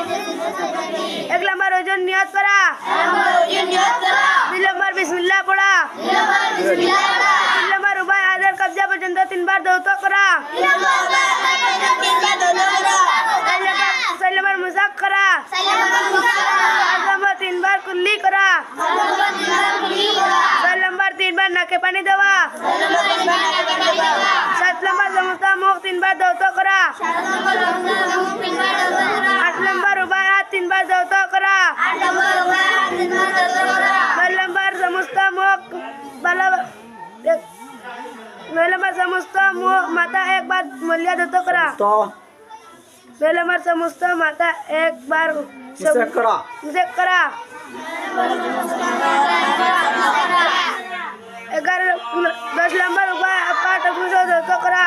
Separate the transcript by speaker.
Speaker 1: एक नंबर ओजन नियत करा, 2 नंबर बिस्मिल्लाह पढ़ा, 3 नंबर रुबाई आदर कब्जा पर्यंत 3 बार दौतो करा, 4 नंबर मजाक करा, 5 नंबर 3 बार कुल्ली करा, 6 नंबर 3 बार नाके पानी दवा, 7 नंबर समोसा मुख 3 बार दौतो करा, 8 नंबर रुबाई हाथ 3 बार दौतो करा, 9 नंबर समोसा मुख बाला 9 नंबर समोसा मुख माता 1 बार मुल्या दौतो करा, 9 नंबर समोसा माता 1 बार
Speaker 2: चेक करा, 10 नंबर रुबाई अपा टकू दौतो करा,